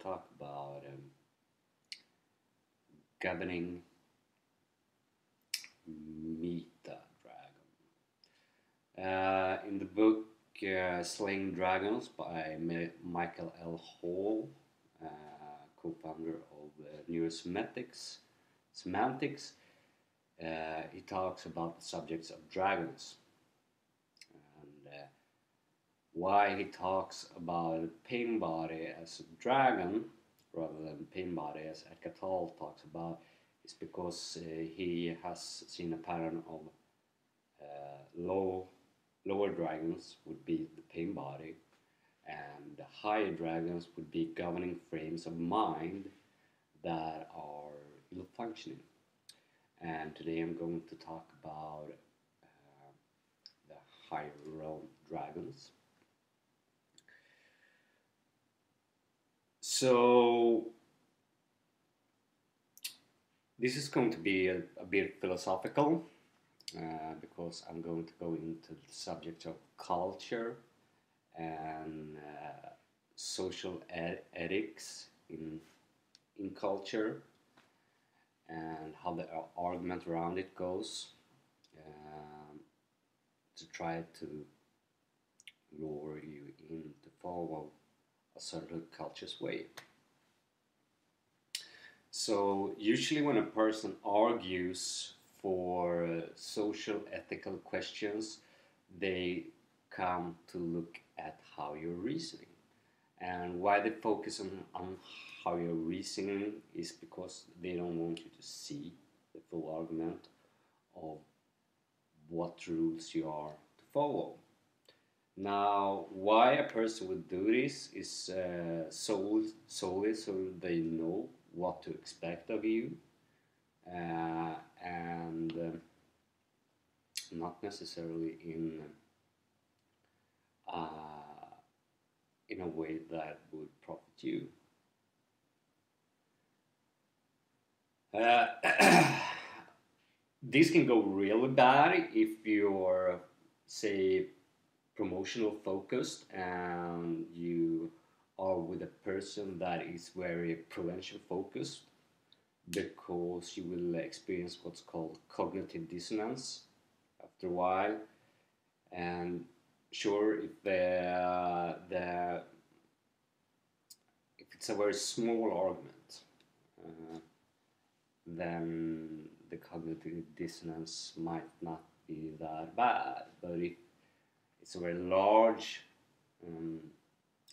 talk about governing Meta Dragon. In the book Slaying Dragons by Michael L. Hall, co-founder of Neurosemantics, he talks about the subjects of dragons and why he talks about pain body as a dragon rather than pain body as Eckhart Tolle talks about is because he has seen a pattern of lower dragons would be the pain body and the higher dragons would be governing frames of mind that are ill functioning. And today I'm going to talk about the higher realm dragons. So this is going to be a bit philosophical because I'm going to go into the subject of culture and social ethics in culture and how the argument around it goes to try to lure you in to follow a certain culture's way. So usually when a person argues for social ethical questions, they come to look at how you're reasoning. And why they focus on how you're reasoning is because they don't want you to see the full argument of what rules you are to follow. Now, why a person would do this is solely so they know what to expect of you and not necessarily in a way that would profit you. This can go really bad if you're, say, promotional focused and you are with a person that is very prevention focused, because you will experience what's called cognitive dissonance after a while. And sure, if if it's a very small argument, then the cognitive dissonance might not be that bad. But if it's a very large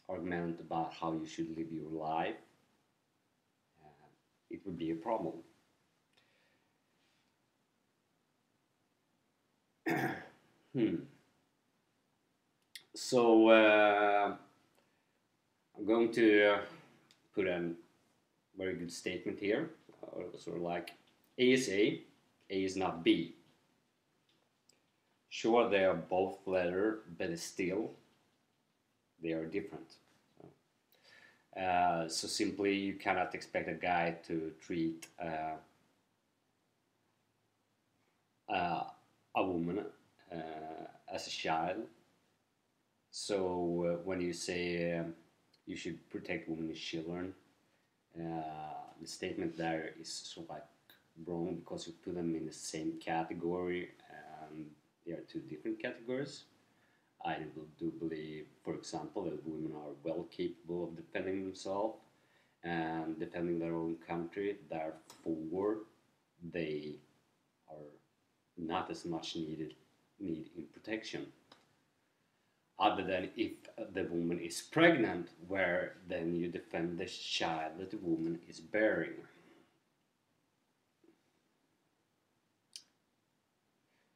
argument about how you should live your life, it would be a problem. So I'm going to put a very good statement here, sort of like A is A is not B. Sure, they are both letter, but still they are different. So simply, you cannot expect a guy to treat a woman as a child. So when you say you should protect women and children, the statement there is sort of like wrong because you put them in the same category and they are two different categories. I do believe, for example, that women are well capable of defending themselves and defending their own country. Therefore, they are not as much need in protection. Other than if the woman is pregnant, where then you defend the child that the woman is bearing.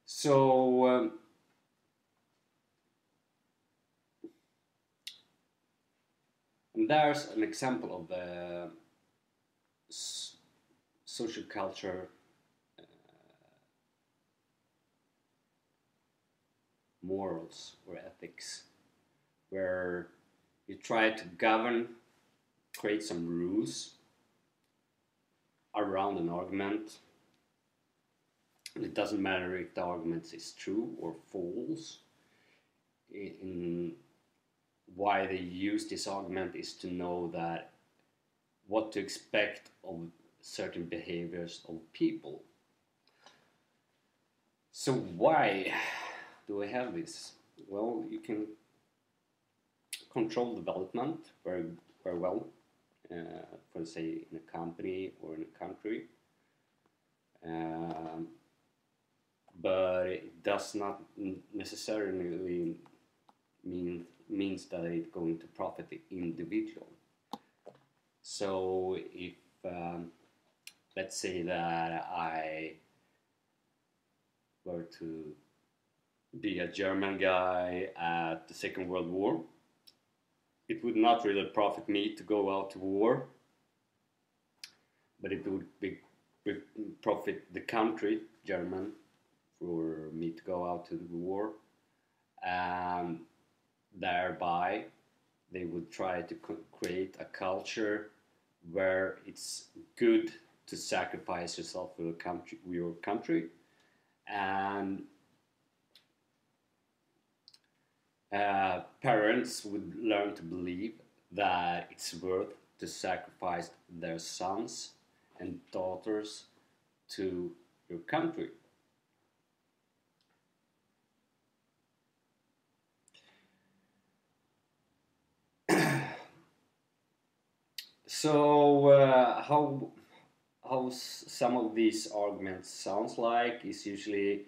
So and there's an example of the social culture morals or ethics, where you try to create some rules around an argument. And it doesn't matter if the argument is true or false. In why they use this argument is to know that what to expect of certain behaviors of people. So why do I have this? Well, you can control development very well, for say in a company or in a country, um, but it does not necessarily means that it's going to profit the individual. So if let's say that I were to be a German guy at the Second World War, it would not really profit me to go out to war, but it would profit the country, German, for me to go out to the war, and thereby they would try to create a culture where it's good to sacrifice yourself for your country, and parents would learn to believe that it's worth to sacrifice their sons and daughters to your country. So how some of these arguments sounds like is usually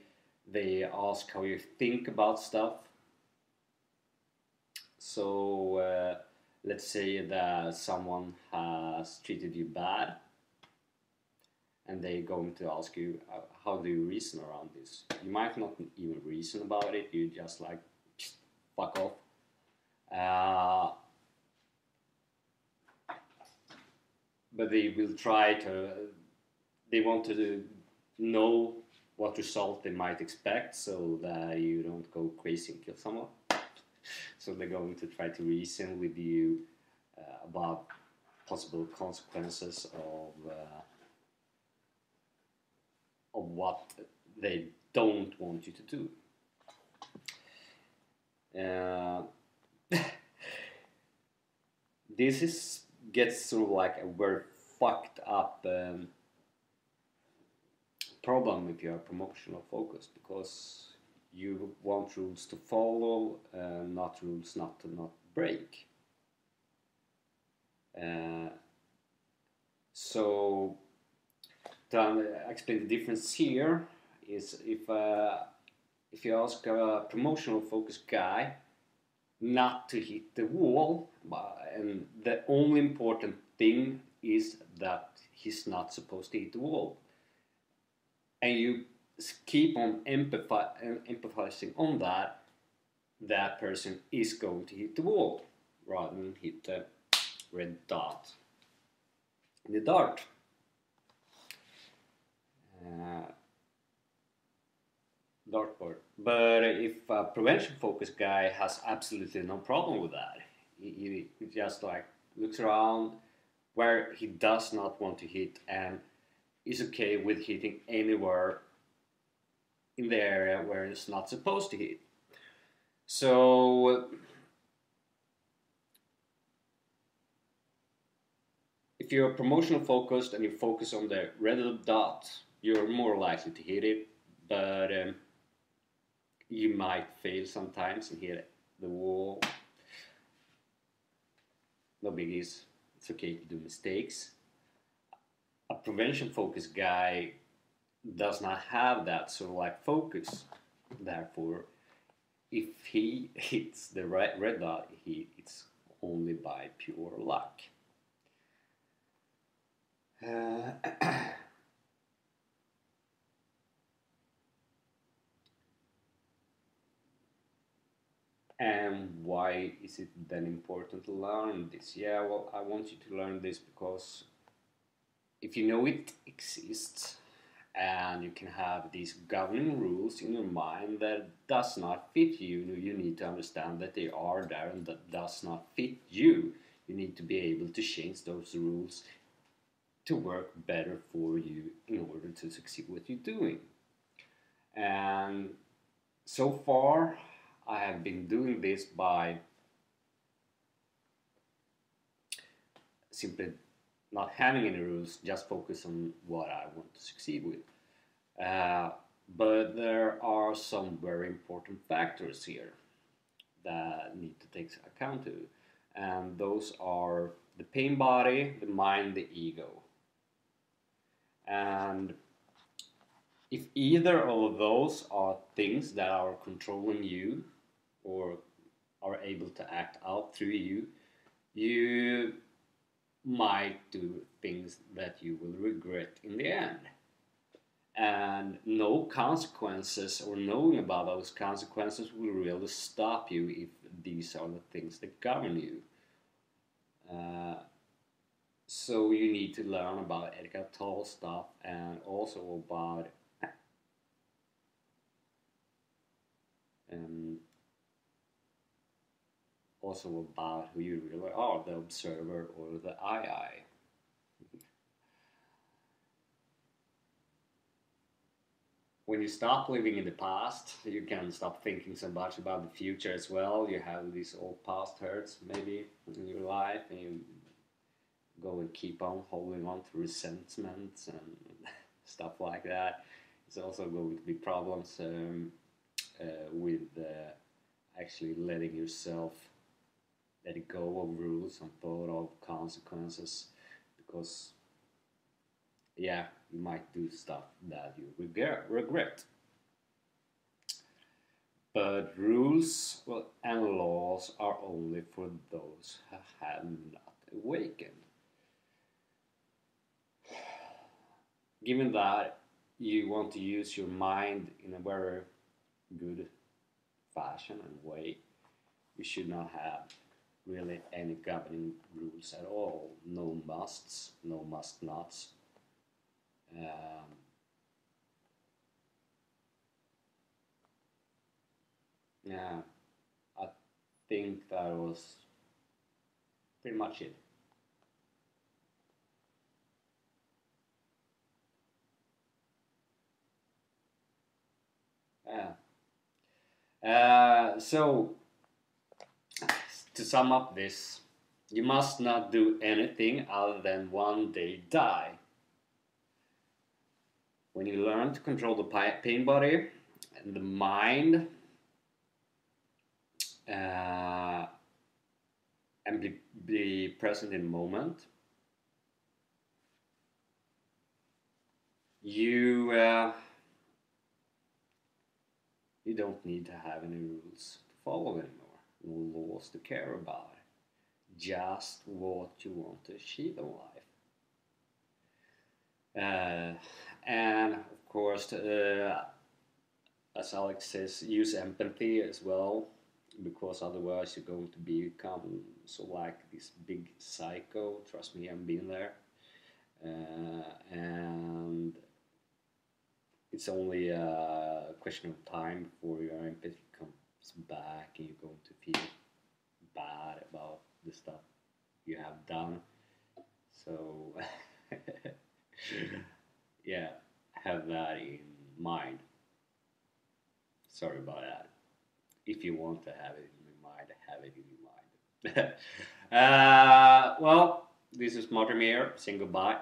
they ask how you think about stuff. So let's say that someone has treated you bad, and they're going to ask you, how do you reason around this? You might not even reason about it, you just like, fuck off. But they will try to, they want to know what result they might expect so that you don't go crazy and kill someone. So they're going to try to reason with you about possible consequences of what they don't want you to do. This gets sort of like a very fucked up problem if you are promotional focused, because you want rules to follow, not rules not to not break. So to explain the difference here is if you ask a promotional focused guy not to hit the wall, and the only important thing is that he's not supposed to hit the wall, and you keep on empathizing on that, that person is going to hit the wall rather than hit the red dot in the dart. Dartboard. But if a prevention focused guy has absolutely no problem with that, he just like looks around where he does not want to hit and is okay with hitting anywhere in the area where it's not supposed to hit. So if you're promotional focused and you focus on the red dot, you're more likely to hit it, but you might fail sometimes and hit the wall. No biggies. It's okay to do mistakes. A prevention focused guy does not have that sort of like focus. Therefore, if he hits the red dot, it's only by pure luck. And why is it then important to learn this? Yeah, well, I want you to learn this because if you know it exists and you can have these governing rules in your mind that does not fit you, you need to understand that they are there and that does not fit you. You need to be able to change those rules to work better for you in order to succeed what you're doing. And so far, I have been doing this by simply not having any rules, just focus on what I want to succeed with. Uh, but there are some very important factors here that need to take account to, and those are the pain body, the mind, the ego. And if either of those are things that are controlling you or are able to act out through you, you might do things that you will regret in the end. And no consequences or knowing about those consequences will really stop you if these are the things that govern you. Uh, so you need to learn about Eckhart Tolle stuff and also about um, who you really are, the observer or the I. When you stop living in the past, you can stop thinking so much about the future as well. You have these old past hurts maybe in your life, and you go and keep on holding on to resentments and stuff like that. It's also going to be problems with actually letting yourself let go of rules and thought of consequences, because yeah, you might do stuff that you regret. But rules, well, and laws are only for those who have not awakened. Given that you want to use your mind in a very good fashion and way, you should not have really any governing rules at all. No musts, no must nots. Yeah, I think that was pretty much it. Yeah. So, to sum up this, you must not do anything other than one day die. When you learn to control the pain body and the mind, uh, and be present in the moment, you you don't need to have any rules to follow anymore, no laws to care about, just what you want to achieve in life. And of course, as Alex says, use empathy as well, because otherwise you're going to become so like this big psycho. Trust me, I've been there. And it's only a question of time before your empathy comes back and you're going to feel bad about the stuff you have done. So, yeah, have that in mind. Sorry about that. If you want to have it in your mind, have it in your mind. Well, this is Martin here saying goodbye.